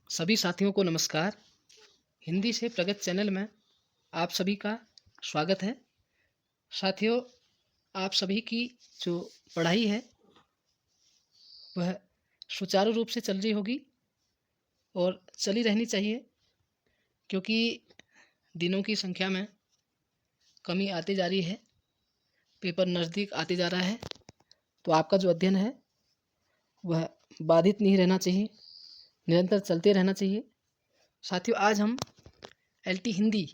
सभी साथियों को नमस्कार। हिंदी से प्रगत चैनल में आप सभी का स्वागत है। साथियों, आप सभी की जो पढ़ाई है वह सुचारू रूप से चल रही होगी और चली रहनी चाहिए, क्योंकि दिनों की संख्या में कमी आती जा रही है, पेपर नज़दीक आते जा रहा है। तो आपका जो अध्ययन है वह बाधित नहीं रहना चाहिए, निरंतर चलते रहना चाहिए। साथियों, आज हम एलटी हिंदी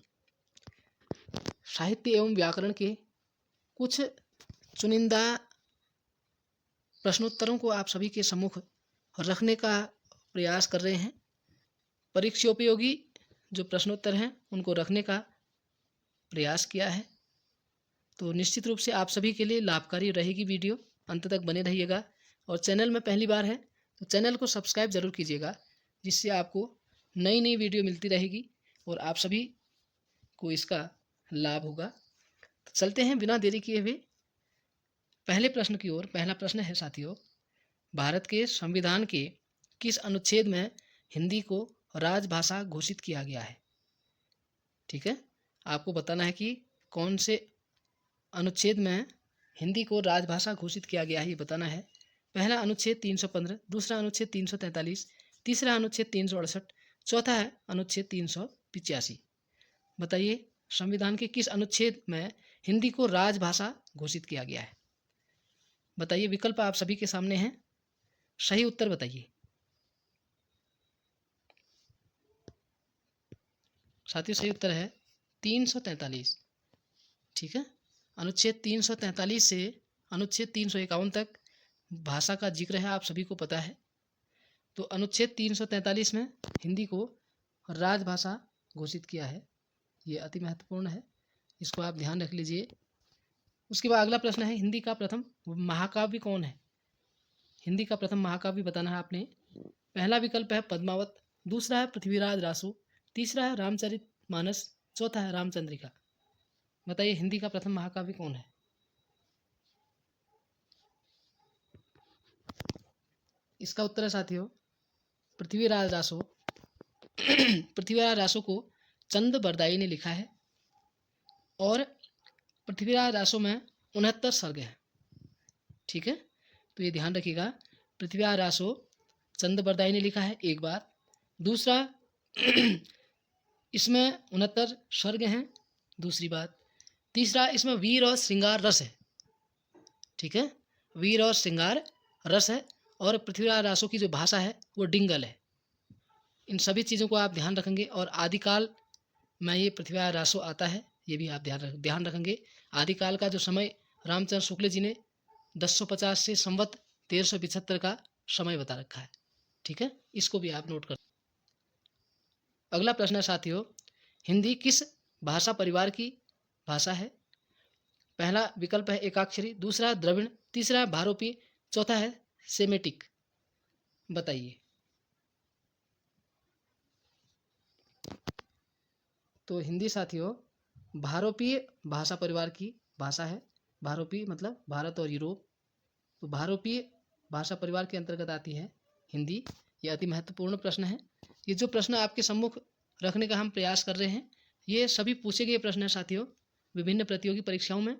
साहित्य एवं व्याकरण के कुछ चुनिंदा प्रश्नोत्तरों को आप सभी के सम्मुख रखने का प्रयास कर रहे हैं। परीक्षोपयोगी जो प्रश्नोत्तर हैं उनको रखने का प्रयास किया है। तो निश्चित रूप से आप सभी के लिए लाभकारी रहेगी वीडियो, अंत तक बने रहिएगा। और चैनल में पहली बार है तो चैनल को सब्सक्राइब जरूर कीजिएगा, जिससे आपको नई नई वीडियो मिलती रहेगी और आप सभी को इसका लाभ होगा। तो चलते हैं बिना देरी किए हुए पहले प्रश्न की ओर। पहला प्रश्न है साथियों, भारत के संविधान के किस अनुच्छेद में हिंदी को राजभाषा घोषित किया गया है? ठीक है, आपको बताना है कि कौन से अनुच्छेद में हिंदी को राजभाषा घोषित किया गया है, ये बताना है। पहला अनुच्छेद 315, दूसरा अनुच्छेद 343, तीसरा अनुच्छेद 368, चौथा है अनुच्छेद 385। बताइए संविधान के किस अनुच्छेद में हिंदी को राजभाषा घोषित किया गया है? बताइए, विकल्प आप सभी के सामने हैं, सही उत्तर बताइए। साथियों, सही उत्तर है 343। ठीक है, अनुच्छेद 343 से अनुच्छेद 351 तक भाषा का जिक्र है, आप सभी को पता है। तो अनुच्छेद 343 में हिंदी को राजभाषा घोषित किया है, ये अति महत्वपूर्ण है, इसको आप ध्यान रख लीजिए। उसके बाद अगला प्रश्न है, हिंदी का प्रथम महाकाव्य कौन है? हिंदी का प्रथम महाकाव्य बताना है आपने। पहला विकल्प है पद्मावत, दूसरा है पृथ्वीराज रासो, तीसरा है रामचरित मानस, चौथा है रामचंद्रिका। बताइए हिंदी का प्रथम महाकाव्य कौन है? इसका उत्तर है साथियों पृथ्वीराज रासो। पृथ्वीराज रासो को चंद बरदाई ने लिखा है और पृथ्वीराज रासो में 69 सर्ग हैं। ठीक है, तो ये ध्यान रखिएगा, पृथ्वीराज रासो चंद बरदाई ने लिखा है एक बात। दूसरा इसमें 69 सर्ग हैं, दूसरी बात। तीसरा इसमें वीर और श्रृंगार रस है। ठीक है, वीर और श्रृंगार रस है। और पृथ्वीराज रासो की जो भाषा है वो डिंगल है। इन सभी चीज़ों को आप ध्यान रखेंगे। और आदिकाल में ये पृथ्वीराज रासो आता है, ये भी आप ध्यान रखेंगे। आदिकाल का जो समय रामचंद्र शुक्ल जी ने 1050 से संवत 1375 का समय बता रखा है। ठीक है, इसको भी आप नोट कर। अगला प्रश्न है साथियों, हिंदी किस भाषा परिवार की भाषा है? पहला विकल्प है एकाक्षरी, दूसरा है द्रविड़, तीसरा है भारोपी, चौथा है सेमेटिक। बताइए। तो हिंदी साथियों भारोपीय भाषा परिवार की भाषा है। भारोपीय मतलब भारत और यूरोप। तो भारोपीय भाषा परिवार के अंतर्गत आती है हिंदी। ये अति महत्वपूर्ण प्रश्न है। ये जो प्रश्न आपके सम्मुख रखने का हम प्रयास कर रहे हैं, ये सभी पूछे गए प्रश्न हैं साथियों विभिन्न प्रतियोगी परीक्षाओं में।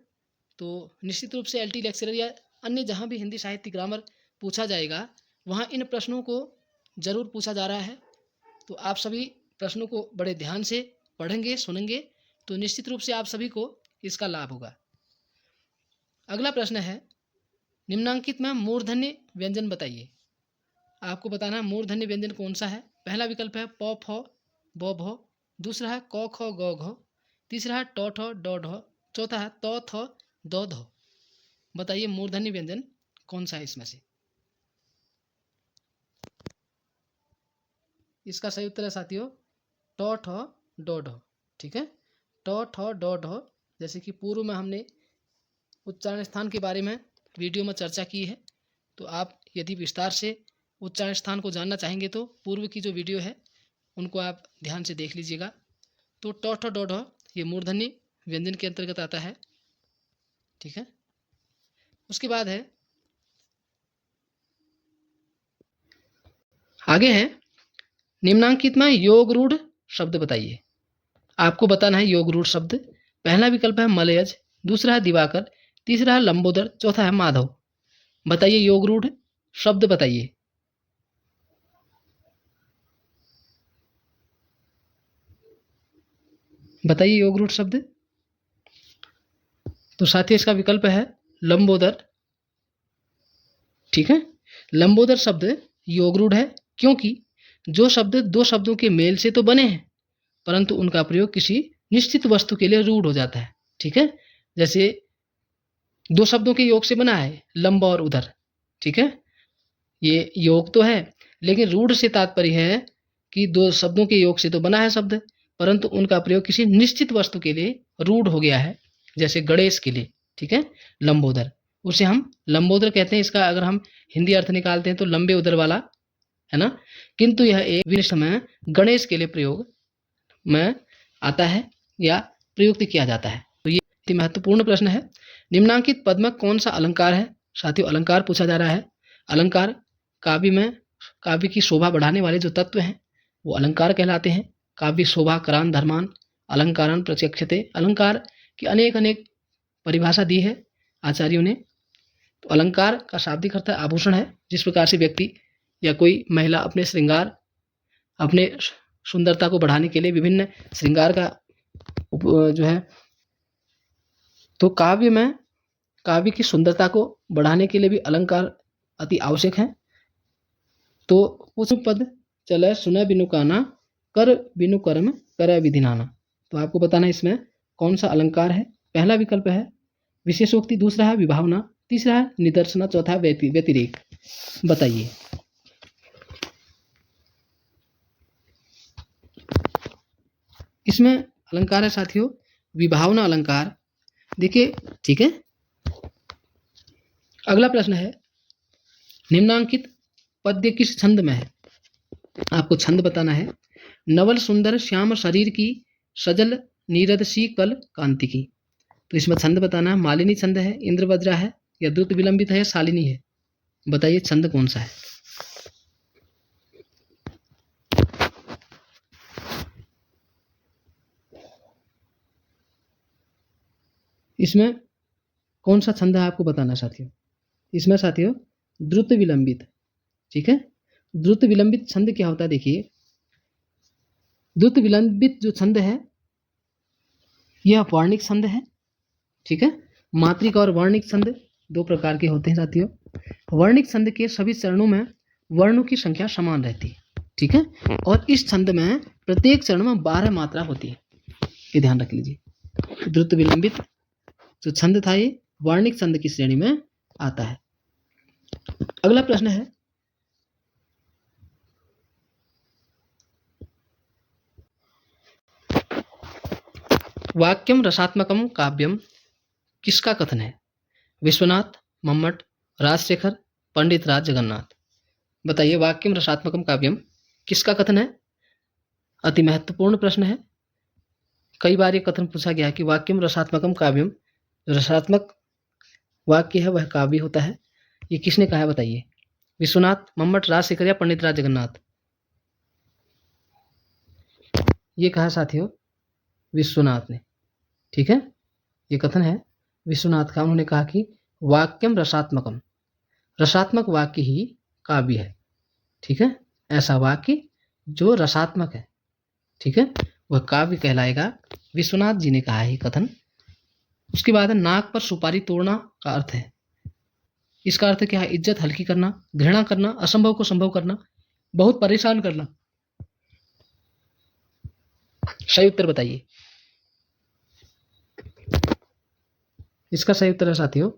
तो निश्चित रूप से एलटी लेक्चरर या अन्य जहाँ भी हिंदी साहित्य ग्रामर पूछा जाएगा, वहाँ इन प्रश्नों को जरूर पूछा जा रहा है। तो आप सभी प्रश्नों को बड़े ध्यान से पढ़ेंगे, सुनेंगे, तो निश्चित रूप से आप सभी को इसका लाभ होगा। अगला प्रश्न है, निम्नांकित में मूर्धन्य व्यंजन बताइए। आपको बताना है मूर्धन्य व्यंजन कौन सा है। पहला विकल्प है प फ ब भ, दूसरा है क ख ग घ, तीसरा है ट ठ ड ढ, चौथा है त थ द ध। बताइए मूर्धन्य व्यंजन कौन सा है इसमें से? इसका सही उत्तर है साथियों ट ठ ड ढ। ठीक है, ट ठ ड ढ। जैसे कि पूर्व में हमने उच्चारण स्थान के बारे में वीडियो में चर्चा की है, तो आप यदि विस्तार से उच्चारण स्थान को जानना चाहेंगे तो पूर्व की जो वीडियो है उनको आप ध्यान से देख लीजिएगा। तो ट ठ ड ढ ये मूर्धन्य व्यंजन के अंतर्गत आता है। ठीक है, उसके बाद है आगे है निम्नांकित में योग रूढ़ शब्द बताइए। आपको बताना है योग रूढ़ शब्द। पहला विकल्प है मलयज, दूसरा है दिवाकर, तीसरा है लंबोदर, चौथा है माधव। बताइए योग रूढ़ शब्द बताइए। बताइए योग रूढ़ शब्द। तो साथियों इसका विकल्प है लंबोदर। ठीक है, लंबोदर शब्द योग रूढ़ है क्योंकि जो शब्द दो शब्दों के मेल से तो बने हैं परंतु उनका प्रयोग किसी निश्चित वस्तु के लिए रूढ़ हो जाता है। ठीक है, जैसे दो शब्दों के योग से बना है लंब और उधर। ठीक है, ये योग तो है लेकिन रूढ़ से तात्पर्य है कि दो शब्दों के योग से तो बना है शब्द परंतु उनका प्रयोग किसी निश्चित वस्तु के लिए रूढ़ हो गया है, जैसे गणेश के लिए। ठीक है, लंबोदर, उसे हम लंबोदर कहते हैं। इसका अगर हम हिंदी अर्थ निकालते हैं तो लंबे उदर वाला, है ना। किंतु यह एक विशिष्ट में गणेश के लिए प्रयोग में आता है या प्रयुक्त किया जाता है। तो ये महत्वपूर्ण प्रश्न है। निम्नांकित पद में कौन सा अलंकार है? साथियों अलंकार पूछा जा रहा है। अलंकार काव्य में काव्य की शोभा बढ़ाने वाले जो तत्व हैं वो अलंकार कहलाते हैं। काव्य शोभा करान धर्मान अलंकारान प्रत्यक्षते। अलंकार की अनेक अनेक परिभाषा दी है आचार्यों ने। तो अलंकार का शाब्दिक अर्थ आभूषण है। जिस प्रकार से व्यक्ति या कोई महिला अपने श्रृंगार, अपने सुंदरता को बढ़ाने के लिए विभिन्न श्रृंगार का जो है, तो काव्य में काव्य की सुंदरता को बढ़ाने के लिए भी अलंकार अति आवश्यक है। तो उस पद चले सुना बिनु काना कर बिनु कर्म कर विधि नाना। तो आपको बताना है इसमें कौन सा अलंकार है। पहला विकल्प है विशेषोक्ति, दूसरा है विभावना, तीसरा है निदर्शना, चौथा व्यतिरेक। बताइए। इसमें अलंकार है साथियों विभावना अलंकार। देखिए, ठीक है, अगला प्रश्न है निम्नांकित पद्य किस छंद में है? आपको छंद बताना है। नवल सुंदर श्याम शरीर की सजल नीरद सी कल कांति की। तो इसमें छंद बताना है। मालिनी छंद है, इंद्रवज्रा है, या द्रुत विलंबित है, या शालिनी है। बताइए छंद कौन सा है। इसमें कौन सा छंद है आपको बताना साथियों। इसमें साथियों द्रुत विलंबित। ठीक है, द्रुत विलंबित छंद क्या होता है? देखिए, द्रुत विलंबित जो छंद है यह वर्णिक छंद है। ठीक है, मात्रिका और वर्णिक छंद दो प्रकार के होते हैं साथियों। वर्णिक छंद के सभी चरणों में वर्णों की संख्या समान रहती है। ठीक है, और इस छंद में प्रत्येक चरण में 12 मात्रा होती है, ये ध्यान रख लीजिए। द्रुत विलंबित जो छंद था ये वर्णिक छंद की श्रेणी में आता है। अगला प्रश्न है वाक्यम रसात्मकम काव्यम किसका कथन है? विश्वनाथ, मम्मट, राजशेखर, पंडित राज जगन्नाथ। बताइए वाक्यम रसात्मकम काव्यम किसका कथन है? अति महत्वपूर्ण प्रश्न है। कई बार ये कथन पूछा गया है कि वाक्यम रसात्मकम काव्यम, जो रसात्मक वाक्य है वह काव्य होता है। ये किसने कहा है बताइए। विश्वनाथ, मम्मट, राजशेखर या पंडित राज जगन्नाथ। ये कहा साथियों विश्वनाथ ने। ठीक है, ये कथन है विश्वनाथ का। उन्होंने कहा कि वाक्यम रसात्मकम, रसात्मक वाक्य ही काव्य है। ठीक है, ऐसा वाक्य जो रसात्मक है, ठीक है, वह काव्य कहलाएगा। विश्वनाथ जी ने कहा है कथन। उसके बाद है नाक पर सुपारी तोड़ना का अर्थ है। इसका अर्थ क्या है? इज्जत हल्की करना, घृणा करना, असंभव को संभव करना, बहुत परेशान करना। सही उत्तर बताइए। इसका सही उत्तर है साथियों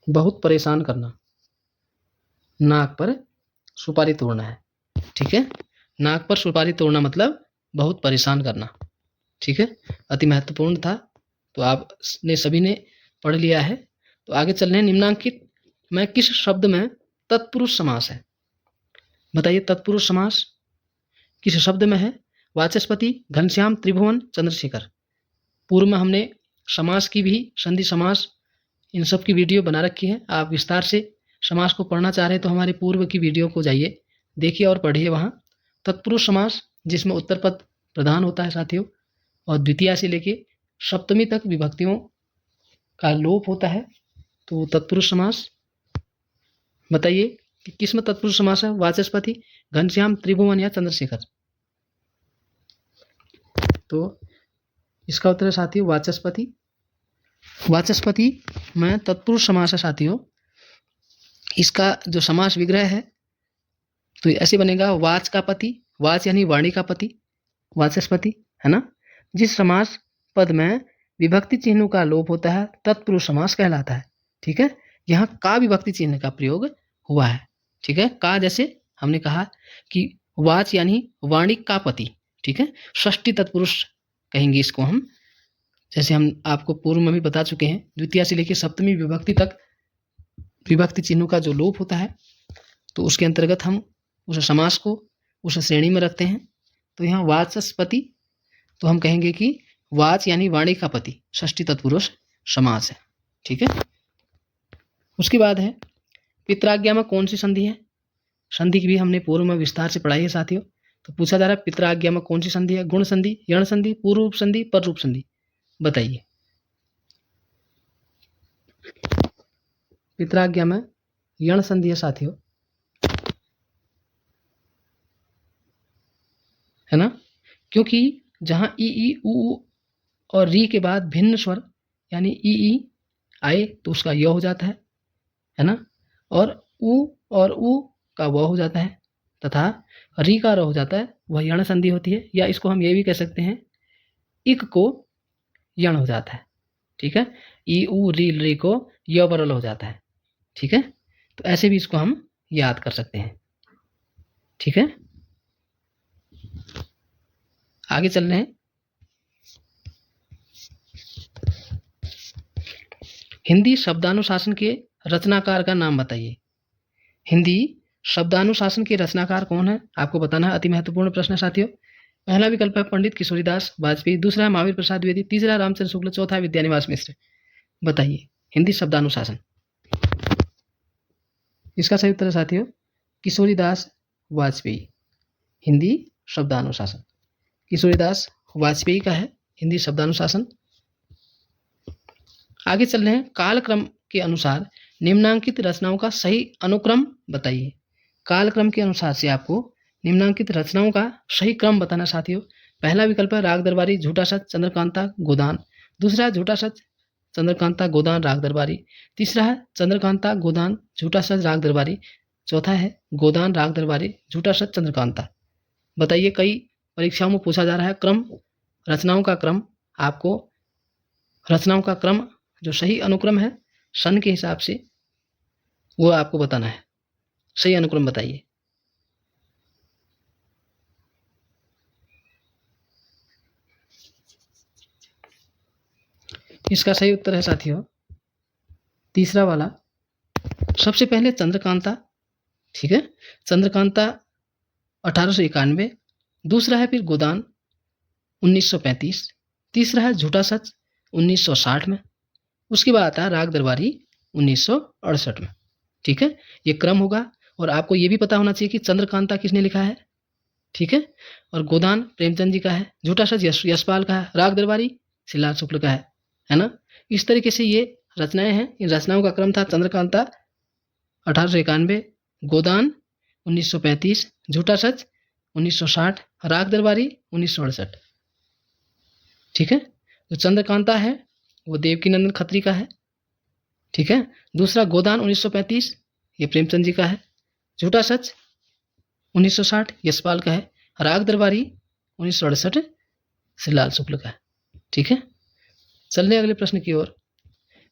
बहुत परेशान करना। नाक पर सुपारी तोड़ना है। ठीक है, नाक पर सुपारी तोड़ना मतलब बहुत परेशान करना। ठीक है, अति महत्वपूर्ण था। तो आपने सभी ने पढ़ लिया है। तो आगे चल रहे हैं। निम्नांकित में किस शब्द में तत्पुरुष समास है? बताइए तत्पुरुष समास किस शब्द में है? वाचस्पति, घनश्याम, त्रिभुवन, चंद्रशेखर। पूर्व में हमने समास की भी, संधि समास, इन सब की वीडियो बना रखी है। आप विस्तार से समास को पढ़ना चाह रहे हैं तो हमारे पूर्व की वीडियो को जाइए, देखिए और पढ़िए वहाँ। तत्पुरुष समास जिसमें उत्तर पद प्रधान होता है साथियों, और द्वितीया से लेके सप्तमी तक विभक्तियों का लोप होता है, तो तत्पुरुष समास। बताइए कि किसमें तत्पुरुष समास है? वाचस्पति, घनश्याम, त्रिभुवन या चंद्रशेखर। तो इसका उत्तर है साथियों वाचस्पति। वाचस्पति में तत्पुरुष समास है साथियों। इसका जो समास विग्रह है तो ऐसे बनेगा, वाच का पति, वाच यानी वाणी का पति, वाचस्पति है ना। जिस समास पद में विभक्ति चिन्हों का लोप होता है तत्पुरुष समास कहलाता है। ठीक है, यहाँ का विभक्ति चिन्ह का प्रयोग हुआ है। ठीक है, का जैसे हमने कहा कि वाच यानी वाणी का पति। ठीक है, षष्ठी तत्पुरुष कहेंगे इसको हम, जैसे हम आपको पूर्व में भी बता चुके हैं। द्वितीय से लेकर सप्तमी विभक्ति तक विभक्ति चिन्हों का जो लोप होता है तो उसके अंतर्गत हम उस समास को उस श्रेणी में रखते हैं। तो यहाँ वाचस्पति तो हम कहेंगे कि वाच यानी वाणी का पति, षष्ठी तत्पुरुष समास है। ठीक है, उसके बाद है पित्राज्ञा में कौन सी संधि है? संधि की भी हमने पूर्व में विस्तार से पढ़ाई है साथियों। तो पूछा जा रहा है पित्राज्ञा में कौन सी संधि है? गुण संधि, यण संधि, पूर्व रूप संधि, पर रूप संधि। बताइए। पित्राज्ञा में यण संधि है साथियों, है ना, क्योंकि जहां ई ई उ और री के बाद भिन्न स्वर यानी ई आए तो उसका य हो जाता है ना, और उ और उ का व हो जाता है तथा री का र हो जाता है, वह यण संधि होती है। या इसको हम ये भी कह सकते हैं इक को यण हो जाता है। ठीक है, ई उ री को य बरल हो जाता है। ठीक है, तो ऐसे भी इसको हम याद कर सकते हैं। ठीक है, आगे चल रहे हैं। हिंदी शब्दानुशासन के रचनाकार का नाम बताइए। हिंदी शब्दानुशासन के रचनाकार कौन है? आपको बताना है। अति महत्वपूर्ण प्रश्न है साथियों। पहला विकल्प है पंडित किशोरीदास वाजपेयी, दूसरा है महावीर प्रसाद द्विवेदी, तीसरा रामचंद्र शुक्ल, चौथा विद्यानिवास मिश्र। बताइए हिंदी शब्दानुशासन। इसका सही उत्तर है साथियों किशोरीदास वाजपेयी। हिंदी शब्दानुशासन किशोरीदास वाजपेयी का है हिंदी शब्दानुशासन। आगे चल रहे हैं। कालक्रम के अनुसार निम्नांकित रचनाओं का सही अनुक्रम बताइए। कालक्रम के अनुसार से आपको निम्नांकित रचनाओं का सही क्रम बताना साथियों। पहला विकल्प है राग दरबारी, झूठा सच, चंद्रकांता, गोदान। दूसरा है झूठा सच, चंद्रकांता, गोदान, राग दरबारी। तीसरा है चंद्रकांता, गोदान, झूठा सच, राग दरबारी। चौथा है गोदान, राग दरबारी, झूठा सच, चंद्रकांता। बताइए, कई परीक्षाओं में पूछा जा रहा है क्रम, रचनाओं का क्रम। आपको रचनाओं का क्रम जो सही अनुक्रम है सन के हिसाब से वो आपको बताना है। सही अनुक्रम बताइए। इसका सही उत्तर है साथियों तीसरा वाला, सबसे पहले चंद्रकांता। ठीक है, चंद्रकांता 1891, दूसरा है फिर गोदान 1935, तीसरा है झूठा सच 1960 में, उसके बाद आता है राग दरबारी 1968 में। ठीक है, ये क्रम होगा। और आपको ये भी पता होना चाहिए कि चंद्रकांता किसने लिखा है। ठीक है, और गोदान प्रेमचंद जी का है, झूठा सच यशपाल का है, राग दरबारी श्रीलाल शुक्ल का है ना। इस तरीके से ये रचनाएं हैं। इन रचनाओं का क्रम था चंद्रकांता 1891, गोदान 1935, झूठा सच 1960, राग दरबारी 1968। ठीक है, तो चंद्रकांता है वो देवकीनंदन खत्री का है। ठीक है, दूसरा गोदान 1935 ये प्रेमचंद जी का है, झूठा सच 1960 यशपाल का है, राग दरबारी 1968 श्रीलाल शुक्ल का है। ठीक है, चलने अगले प्रश्न की ओर।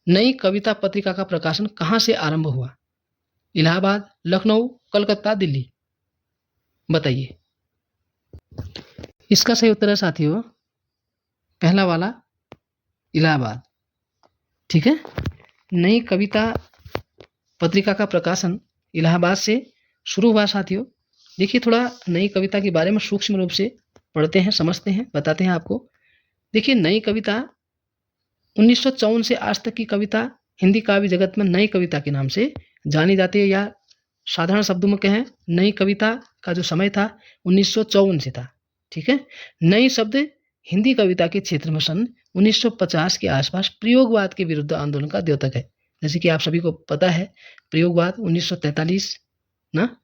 नई कविता पत्रिका का प्रकाशन कहाँ से आरंभ हुआ? इलाहाबाद, लखनऊ, कलकत्ता, दिल्ली। बताइए। इसका सही उत्तर है साथियों पहला वाला, इलाहाबाद। ठीक है, नई कविता पत्रिका का प्रकाशन इलाहाबाद से शुरू हुआ साथियों। देखिए, थोड़ा नई कविता के बारे में सूक्ष्म रूप से पढ़ते हैं, समझते हैं, बताते हैं आपको। देखिए, नई कविता 1954 से आज तक की कविता हिंदी काव्य जगत में नई कविता के नाम से जानी जाती है या साधारण शब्दों में कहें, नई कविता का जो समय था 1954 से था। ठीक है। नई शब्द हिंदी कविता के क्षेत्र में सन 1950 के आसपास प्रयोगवाद के विरुद्ध आंदोलन का द्योतक है। जैसे कि आप सभी को पता है, प्रयोगवाद 1943 ना।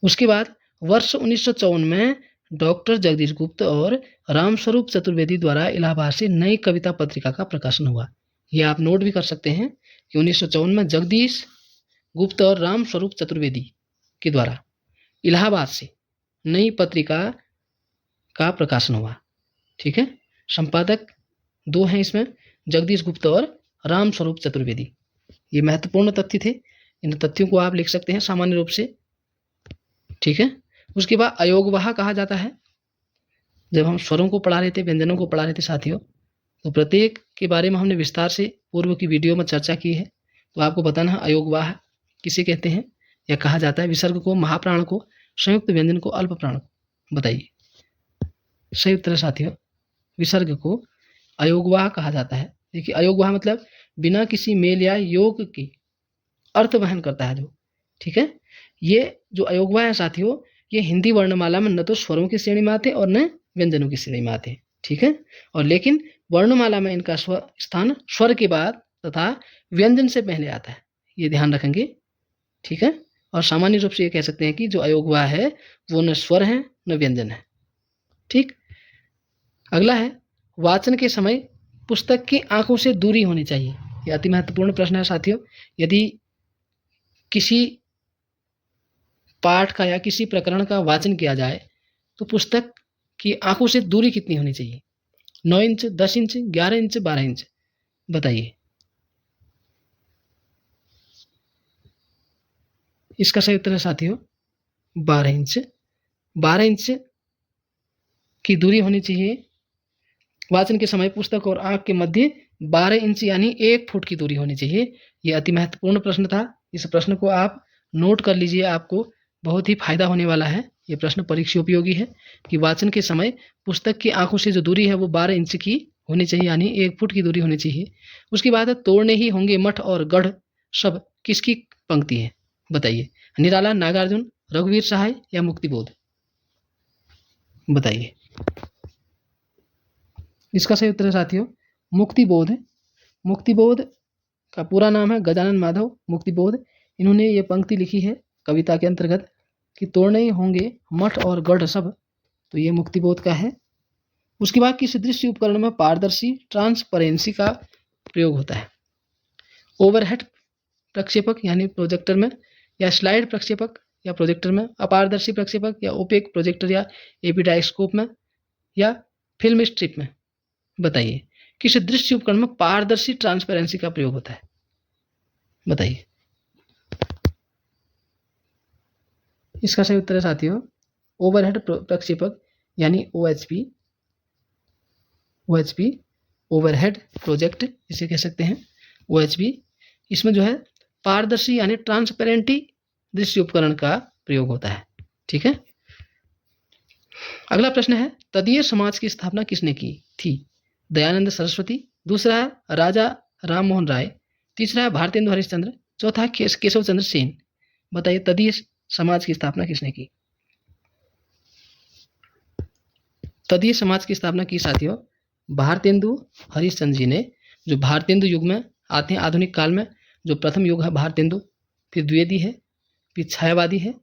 उसके बाद वर्ष 1954 में डॉक्टर जगदीश गुप्त और रामस्वरूप चतुर्वेदी द्वारा इलाहाबाद से नई कविता पत्रिका का प्रकाशन हुआ। ये आप नोट भी कर सकते हैं कि 1954 में जगदीश गुप्त और रामस्वरूप चतुर्वेदी के द्वारा इलाहाबाद से नई पत्रिका का प्रकाशन हुआ। ठीक है। संपादक 2 हैं इसमें, जगदीश गुप्त और रामस्वरूप चतुर्वेदी। ये महत्वपूर्ण तथ्य थे, इन तथ्यों को आप लिख सकते हैं सामान्य रूप से। ठीक है। उसके बाद अयोगवाह कहा जाता है। जब हम स्वरों को पढ़ा रहे थे, व्यंजनों को पढ़ा रहे थे साथियों, तो प्रत्येक के बारे में हमने विस्तार से पूर्व की वीडियो में चर्चा की है। तो आपको बताना है अयोगवाह किसे कहते हैं या कहा जाता है। विसर्ग को, महाप्राण को, संयुक्त व्यंजन को, अल्प प्राण को। बताइए सही उत्तर साथियों। विसर्ग को अयोगवाह कहा जाता है। देखिए, अयोगवाह मतलब बिना किसी मेल या योग की अर्थ वहन करता है जो। ठीक है। ये जो अयोगवाह है साथियों, ये हिंदी वर्णमाला में न तो स्वरों की श्रेणी में आते और न व्यंजनों की श्रेणी में आते। ठीक है। और लेकिन वर्णमाला में इनका स्थान स्वर के बाद तथा व्यंजन से पहले आता है, ये ध्यान रखेंगे। ठीक है। और सामान्य रूप से ये कह सकते हैं कि जो अयोगवाह है वो न स्वर है न व्यंजन है। ठीक। अगला है, वाचन के समय पुस्तक की आंखों से दूरी होनी चाहिए। यह अति महत्वपूर्ण प्रश्न है साथियों। यदि किसी पाठ का या किसी प्रकरण का वाचन किया जाए तो पुस्तक की आंखों से दूरी कितनी होनी चाहिए? 9 इंच, 10 इंच, 11 इंच, 12 इंच? बताइए। इसका सही उत्तर है साथियों 12 इंच। 12 इंच की दूरी होनी चाहिए। वाचन के समय पुस्तक और आंख के मध्य 12 इंच यानी 1 फुट की दूरी होनी चाहिए। यह अति महत्वपूर्ण प्रश्न था। इस प्रश्न को आप नोट कर लीजिए, आपको बहुत ही फायदा होने वाला है। ये प्रश्न परीक्षा उपयोगी है कि वाचन के समय पुस्तक की आंखों से जो दूरी है वो 12 इंच की होनी चाहिए, यानी 1 फुट की दूरी होनी चाहिए। उसके बाद तोड़ने ही होंगे मठ और गढ़ सब किसकी पंक्ति है? बताइए। निराला, नागार्जुन, रघुवीर सहाय या मुक्तिबोध? बताइए। इसका सही उत्तर है साथियों मुक्तिबोध है। मुक्तिबोध का पूरा नाम है गजानन माधव मुक्तिबोध। इन्होंने ये पंक्ति लिखी है कविता के अंतर्गत कि तोड़ने ही होंगे मठ और गढ़ सब, तो ये मुक्तिबोध का है। उसके बाद किस दृश्य उपकरण में पारदर्शी ट्रांसपेरेंसी का प्रयोग होता है? ओवरहेड प्रक्षेपक यानी प्रोजेक्टर में, या स्लाइड प्रक्षेपक या प्रोजेक्टर में, अपारदर्शी प्रक्षेपक या ओपेक प्रोजेक्टर या एपिडाइस्कोप में, या फिल्म स्ट्रिप में? बताइए। किस दृश्य उपकरण में पारदर्शी ट्रांसपेरेंसी का प्रयोग होता है? बताइए। इसका सही उत्तर है साथियों ओवरहेड प्रक्षेपक यानी OHP। ओवरहेड प्रोजेक्ट इसे कह सकते हैं OHP। इसमें जो है पारदर्शी यानी ट्रांसपेरेंटी दृश्य उपकरण का प्रयोग होता है। ठीक है। अगला प्रश्न है, तदीय समाज की स्थापना किसने की थी? दयानंद सरस्वती, दूसरा है राजा राम मोहन राय, तीसरा है भारतेंदु हरिश्चंद्र, चौथा है केशव चंद्र सेन। बताइए तदीय समाज की स्थापना किसने की? तदीय समाज की स्थापना की साथियों भारतेंदु हरिश्चंद्र जी ने। जो भारतेंदु युग में आते हैं, आधुनिक काल में जो प्रथम युग है भारतेंदु, फिर द्विवेदी है, फिर छायावादी है,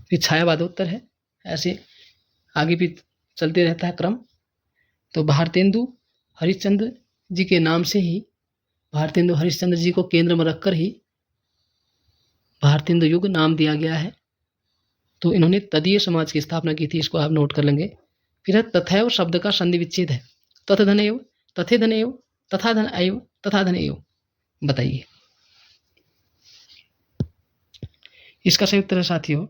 फिर छायावादोत्तर है, ऐसे आगे भी चलते रहता है क्रम। तो भारतेंदु हरिश्चंद्र जी के नाम से ही, भारतेंदु हरिश्चंद्र जी को केंद्र में रखकर ही भारतेंदु युग नाम दिया गया है। तो इन्होंने तदीय समाज की स्थापना की थी, इसको आप नोट कर लेंगे। फिर है तथैव शब्द का संधि विच्छेद है। तथ धन एव, तथे धन एव, तथा धन एव, तथा धन एव। बताइए। इसका सही उत्तर है साथियों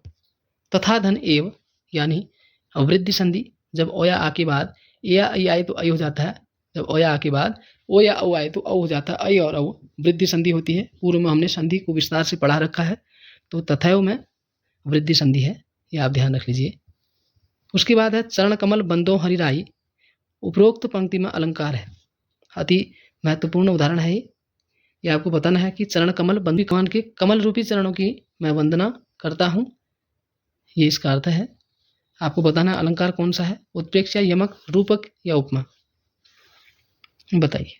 तथा धन एव यानी वृद्धि संधि। जब ओ या आ के बाद ए या आई आए तो आई हो जाता है, जब ओ या आ के बाद ओ या औ आए तो औ हो जाता है, आई और औ वृद्धि संधि होती है। पूर्व में हमने संधि को विस्तार से पढ़ा रखा है, तो तथैव में वृद्धि संधि है, ये आप ध्यान रख लीजिए। उसके बाद है चरण कमल बंदो हरिराई, उपरोक्त पंक्ति में अलंकार है। अति महत्वपूर्ण उदाहरण है ये। ये आपको बताना है कि चरण कमल बंदी भगवान के कमल रूपी चरणों की मैं वंदना करता हूँ, ये इसका अर्थ है। आपको बताना है अलंकार कौन सा है, उत्प्रेक्ष या यमक, रूपक या उपमा, बताइए।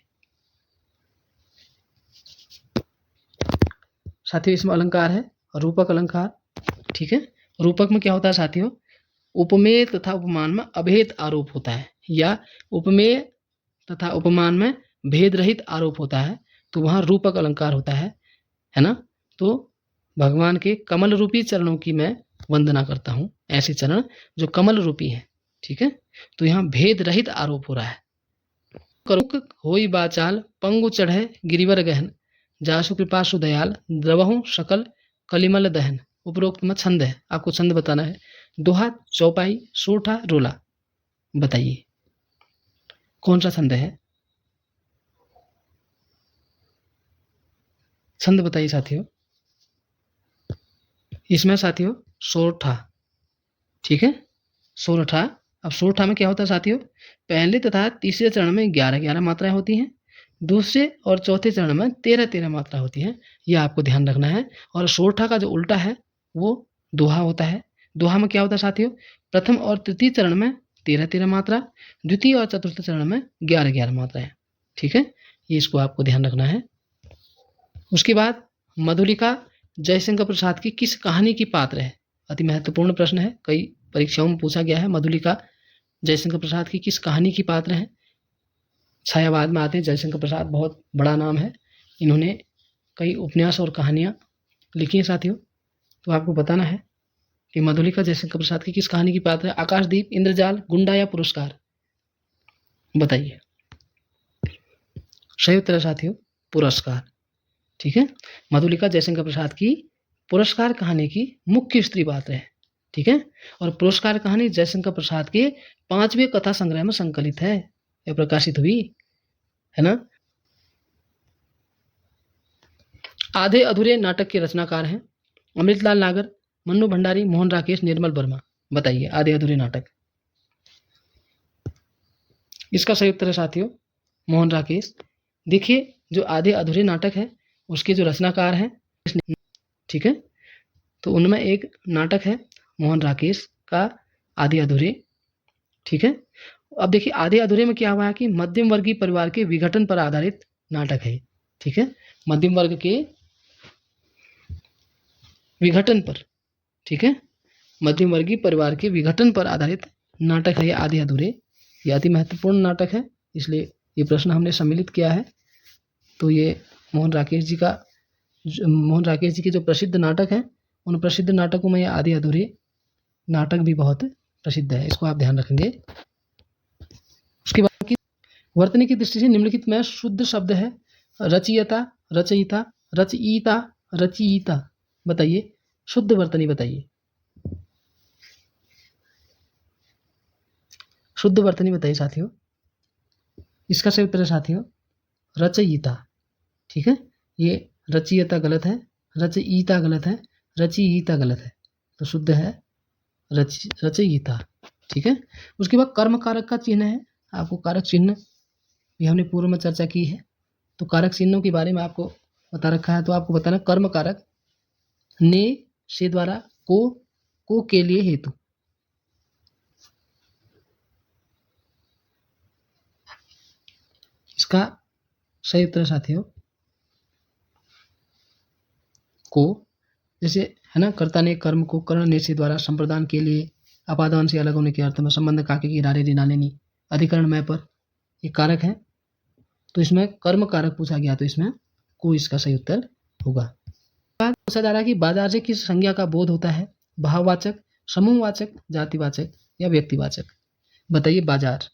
साथियों इसमें अलंकार है रूपक अलंकार, ठीक है। रूपक में क्या होता है साथियों, उपमेय तथा उपमान में अभेद आरोप होता है, या उपमेय तथा उपमान में भेद रहित आरोप होता है, तो वहाँ रूपक अलंकार होता है ना। तो भगवान के कमल रूपी चरणों की मैं वंदना करता हूँ, ऐसे चरण जो कमल रूपी है, ठीक है। तो यहाँ भेद रहित आरोप हो रहा है। करुक होई बाचाल पंगु चढ़े गिरिवर गहन, जासु कृपा सुदयाल द्रवहु सकल कलिमल दहन। उपरोक्त में छंद है, आपको छंद बताना है। दोहा, चौपाई, सोठा, रोला, बताइए कौन सा छंद है, छंद बताइए साथियों। इसमें साथियों सोरठा, ठीक है, सोरठा। अब सोरठा में क्या होता है साथियों, पहले तथा तीसरे चरण में 11-11 मात्राएं होती हैं, दूसरे और चौथे चरण में 13-13 मात्रा होती है, यह आपको ध्यान रखना है। और सोरठा का जो उल्टा है वो दोहा होता है। दोहा में क्या होता है साथियों, प्रथम और तृतीय चरण में 13-13 मात्रा, द्वितीय और चतुर्थ चरण में 11-11 मात्रा है, ठीक है, ये इसको आपको ध्यान रखना है। उसके बाद मधुलिका जयशंकर प्रसाद की किस कहानी की पात्र है, अति महत्वपूर्ण प्रश्न है, कई परीक्षाओं में पूछा गया है। मधुलिका जयशंकर प्रसाद की किस कहानी की पात्र है। छायावाद में आते हैं, जयशंकर प्रसाद बहुत बड़ा नाम है, इन्होंने कई उपन्यास और कहानियाँ लिखी हैं साथियों। तो आपको बताना है कि मधुलिका जयशंकर प्रसाद की किस कहानी की पात्र है। आकाशदीप, इंद्रजाल, गुंडा या पुरस्कार, बताइए। सही उत्तर है साथियों पुरस्कार, ठीक है। मधुलिका जयशंकर प्रसाद की पुरस्कार कहानी की मुख्य स्त्री पात्र है, ठीक है। और पुरस्कार कहानी जयशंकर प्रसाद के 5वें कथा संग्रह में संकलित है, यह प्रकाशित हुई है ना। आधे अधूरे नाटक के रचनाकार हैं अमृतलाल नागर, मन्नू भंडारी, मोहन राकेश, निर्मल वर्मा, बताइए आधे अधूरे नाटक। इसका सही उत्तर है साथियों मोहन राकेश। देखिए जो आधे अधूरे नाटक है उसके जो रचनाकार हैं, ठीक है, तो उनमें एक नाटक है मोहन राकेश का आधे अधूरे, ठीक है। अब देखिए आधे अधूरे में क्या हुआ है कि मध्यम वर्गीय परिवार के विघटन पर आधारित नाटक है, ठीक है, मध्यम वर्ग के विघटन पर, ठीक है, मध्यम वर्गीय परिवार के विघटन पर आधारित नाटक है ये आधे अधूरे। ये अति महत्वपूर्ण नाटक है, इसलिए ये प्रश्न हमने सम्मिलित किया है। तो ये मोहन राकेश जी के जो प्रसिद्ध नाटक हैं उन प्रसिद्ध नाटकों में ये आधे अधूरे नाटक भी बहुत प्रसिद्ध है, इसको आप ध्यान रखेंगे। उसके बाद की वर्तनी की दृष्टि से निम्नलिखित में शुद्ध शब्द है रचयिता, रचयिता, रचयिता, रचयिता, बताइए शुद्ध वर्तनी, बताइए शुद्ध वर्तनी, बताइए साथियों। इसका सही उत्तर है साथियों रचयिता, ठीक है, ये रचयिता गलत है, रचयिता गलत है, रचयिता गलत है, तो शुद्ध है रचयिता, ठीक है। उसके बाद कर्म कारक का चिन्ह है, आपको कारक चिन्ह भी हमने पूर्व में चर्चा की है, तो कारक चिन्हों के बारे में आपको बता रखा है। तो आपको बताना कर्म कारक ने, से द्वारा, को के लिए, हेतु, इसका सही उत्तर साथियों को, जैसे है ना, कर्ता ने कर्म को कर्ण ने से द्वारा, संप्रदान के लिए, अपादान से अलग होने के अर्थ में, संबंध काके की रारे रिनालेनी, अधिकरण में पर, ये कारक है। तो इसमें कर्म कारक पूछा गया, तो इसमें को इसका सही उत्तर होगा। पूछा जा रहा है कि बाजार से किस संज्ञा का बोध होता है, भाववाचक, समूहवाचक, जातिवाचक या व्यक्तिवाचक, बताइए बाजार।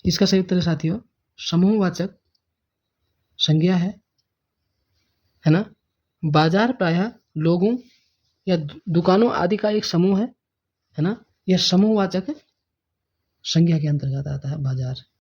इसका सही उत्तर है साथियों समूहवाचक संज्ञा है ना। बाजार प्रायः लोगों या दुकानों आदि का एक समूह है ना, यह समूहवाचक संज्ञा के अंतर्गत आता है बाजार।